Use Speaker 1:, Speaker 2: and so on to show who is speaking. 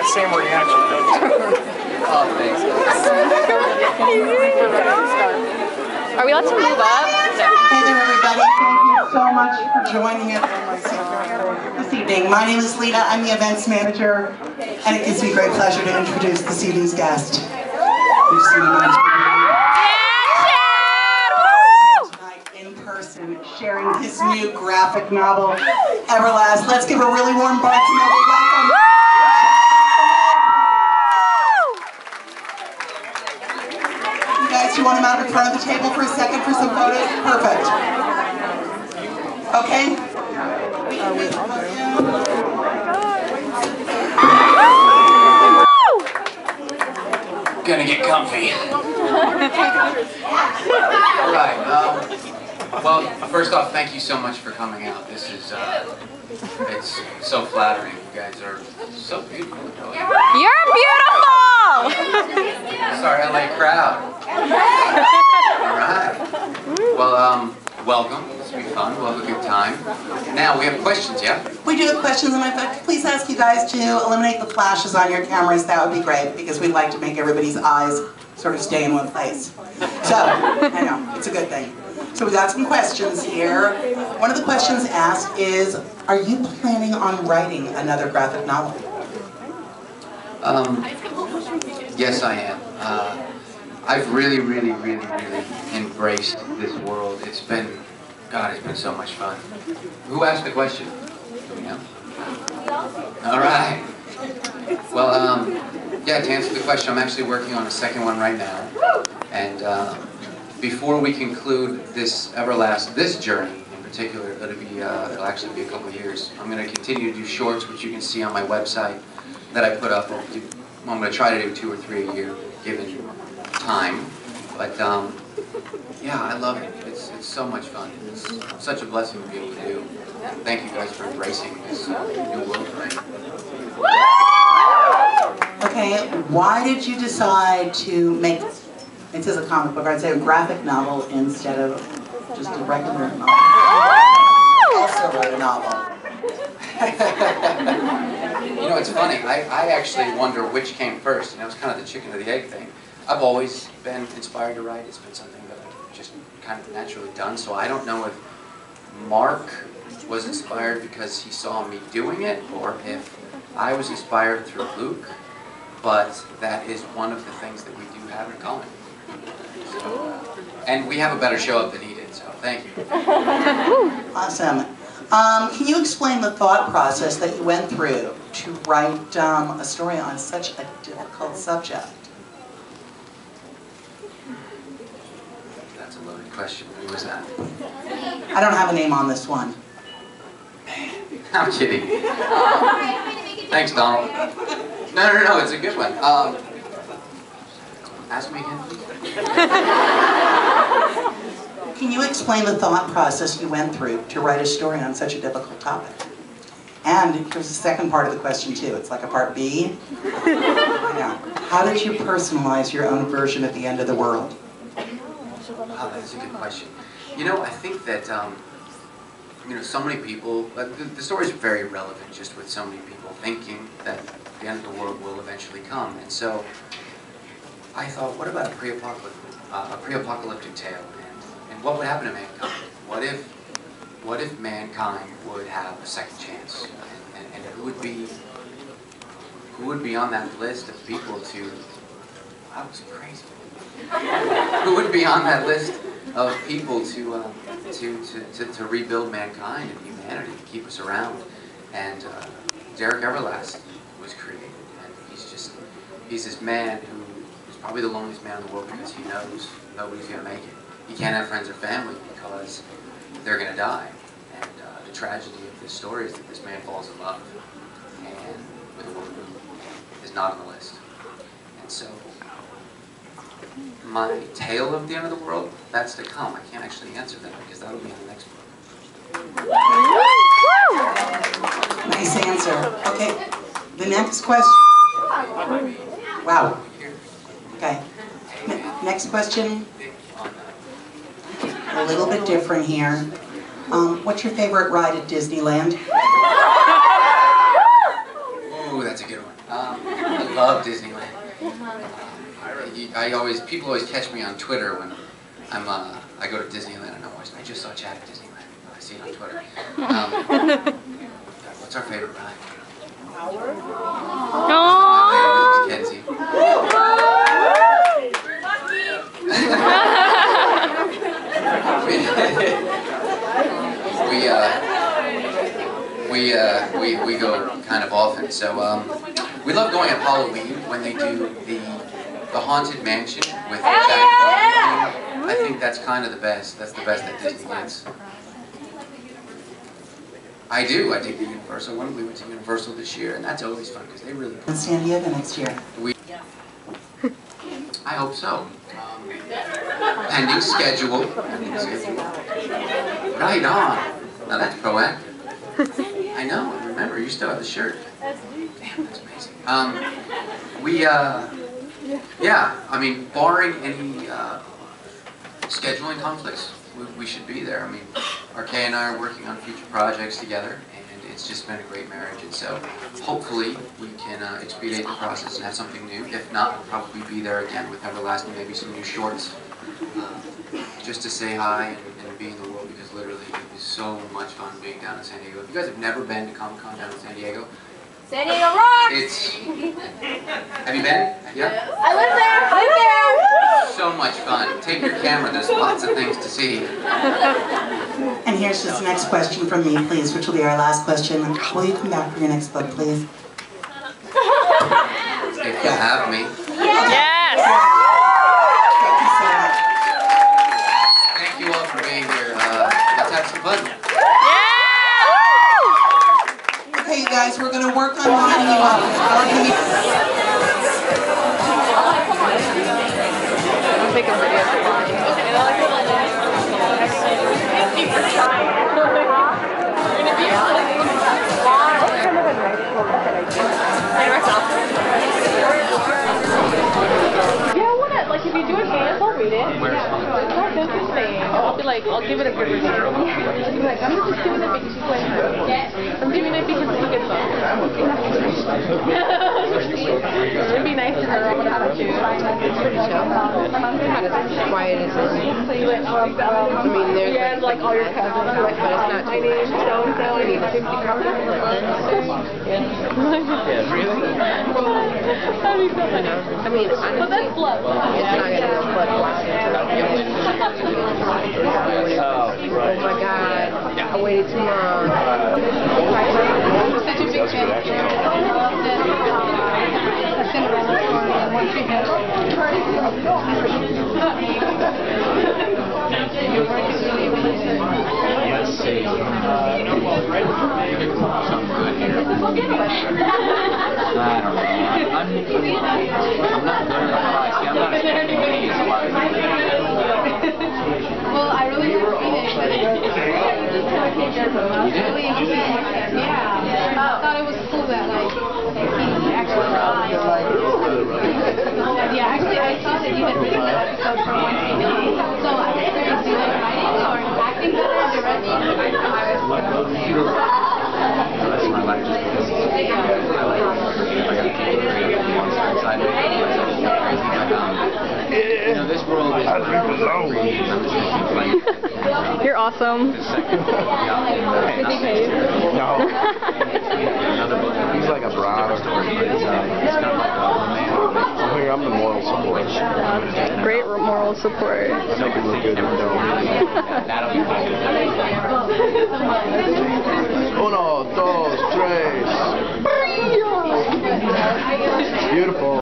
Speaker 1: same reaction.
Speaker 2: Oh, thanks.
Speaker 3: Are we allowed to move up?
Speaker 4: Hey there, everybody. Thank you so much for joining us this evening. My name is Lita. I'm the events manager, and it gives me great pleasure to introduce this evening's guest. Tonight in person, sharing his new graphic novel, Everlast. Let's give a really warm Barnes & Noble welcome. You guys, you want him out in front of the table for a second for some photos? Perfect. Okay.
Speaker 2: Gonna get comfy. All right. Well, first off, thank you so much for coming out. This is it's so flattering. You guys are so beautiful.
Speaker 3: You're beautiful!
Speaker 2: Sorry, LA crowd. All right. Well, welcome. This will be fun. We'll have a good time. Now we have questions, yeah?
Speaker 4: We do have questions, and I please ask you guys to eliminate the flashes on your cameras. That would be great, because we'd like to make everybody's eyes sort of stay in one place. So, I know, it's a good thing. So we got some questions here. One of the questions asked is, are you planning on writing another graphic novel?
Speaker 2: Yes, I am. I've really embraced this world. It's been, God, it's been so much fun. Who asked the question? Do we know? All right. Well, yeah, to answer the question, I'm actually working on a second one right now. And before we conclude this Everlast, this journey in particular, it'll actually be a couple years. I'm going to continue to do shorts, which you can see on my website that I put up. I'm going to try to do 2 or 3 a year, given time. But yeah, I love it. It's so much fun. It's such a blessing to be able to do. Thank you guys for embracing this new world for me.
Speaker 4: Okay, why did you decide to make, it says a comic book, I'd say a graphic novel instead of just a regular novel? Also wrote a novel.
Speaker 2: You know, it's funny. I actually wonder which came first. You know, it's kind of the chicken or the egg thing. I've always been inspired to write. It's been something that I've just kind of naturally done. So I don't know if Mark was inspired because he saw me doing it, or if I was inspired through Luke. But that is one of the things that we do have in common. So, and we have a better show up than he did, so thank you.
Speaker 4: Awesome. Can you explain the thought process that you went through to write a story on such a difficult subject?
Speaker 2: That's a loaded question. Who was that?
Speaker 4: I don't have a name on this one.
Speaker 2: I'm kidding. Thanks, Donald. No, it's a good one. Ask me again, please.
Speaker 4: Can you explain the thought process you went through to write a story on such a difficult topic? And there's a second part of the question too. It's like a part B. I know. How did you personalize your own version of the end of the world?
Speaker 2: Wow, that's a good question. You know, I think that you know, so many people. The story is very relevant, just with so many people thinking that the end of the world will eventually come, and so I thought, what about a pre-apocalyptic tale? And what would happen to mankind? What if mankind would have a second chance? And who would be on that list of people to? That was crazy. Who would be on that list of people to rebuild mankind and humanity, to keep us around? And Derek Everlast was created, and he's this man who is probably the loneliest man in the world because he knows nobody's going to make it. He can't have friends or family because they're going to die. And the tragedy of this story is that this man falls in love and with a woman who is not on the list. And so my tale of the end of the world, that's to come. I can't actually answer that because that'll be in the next book.
Speaker 4: Nice answer. Okay, the next question. Wow. Okay. Next question. A little bit different here. What's your favorite ride at Disneyland?
Speaker 2: Ooh, that's a good one. I love Disneyland. People always catch me on Twitter when I go to Disneyland and I just saw Chad at Disneyland. I see it on Twitter. What's our favorite ride?
Speaker 3: Oh.
Speaker 2: This is Kenzie. we go kind of often. So we love going at Halloween when they do the Haunted Mansion with Jack Black. I think that's kind of the best. That's the best that Disney gets. I do. I dig the Universal one. We went to Universal this year, and that's always fun because they really.
Speaker 4: In San Diego next year.
Speaker 2: I hope so. Pending schedule. Right on. Now that's proactive. I know. Remember, you still have the shirt. Damn, that's amazing. Yeah. I mean, barring any scheduling conflicts, we should be there. I mean, RK and I are working on future projects together, and it's just been a great marriage. And so, hopefully, we can expedite the process and have something new. If not, we'll probably be there again with Everlast and maybe some new shorts, just to say hi and be in the world, because literally it was so much fun being down in San Diego. If you guys have never been to Comic-Con down in San Diego,
Speaker 3: San Diego rocks!
Speaker 2: Have you been? Yeah?
Speaker 3: I live there!
Speaker 2: So much fun. Take your camera, there's lots of things to see.
Speaker 4: And here's just the next question from me, please, which will be our last question. Will you come back for your next book, please?
Speaker 2: If you have me.
Speaker 3: Yes!
Speaker 4: Thank you so much.
Speaker 2: Thank you all for being here. Let's have some fun.
Speaker 4: Okay, you guys, we're going to work on lining you up.
Speaker 3: I'll take a video of the line. Like, if you do a dance, I'll read it. That's interesting. I'll be like, I'll give it a good review. I'll be like, I'm just giving it because I'm giving it because it's a good book. It'd be nice to her. I'm gonna have to. It's pretty chill. Not as quiet as this. I mean, there's like all your cousins, but it's not too much. So-and-so, I need 50 copies.
Speaker 1: Yeah, really?
Speaker 3: That'd be so funny.
Speaker 1: I mean, honestly,
Speaker 3: but that's love.
Speaker 1: It's not going to go but oh my god, I waited too long.
Speaker 3: Such a big fan.
Speaker 2: Let's see. Something good here. I don't know. I'm not good at the See, I'm not as funny as a lot of people.
Speaker 3: Well, I really appreciate it. Really interesting. Yeah. I thought it was cool that like he actually yeah, actually I saw that you had written that episode for one TV. So I was curious, do you like writing or acting better or directing?
Speaker 2: That's my life. You know, this world is
Speaker 3: You're awesome.
Speaker 1: No. He's like a brother. I'm the moral support.
Speaker 3: Great moral support.
Speaker 1: Make it look good.
Speaker 2: That'll be fun.
Speaker 1: Uno, dos, tres. Beautiful.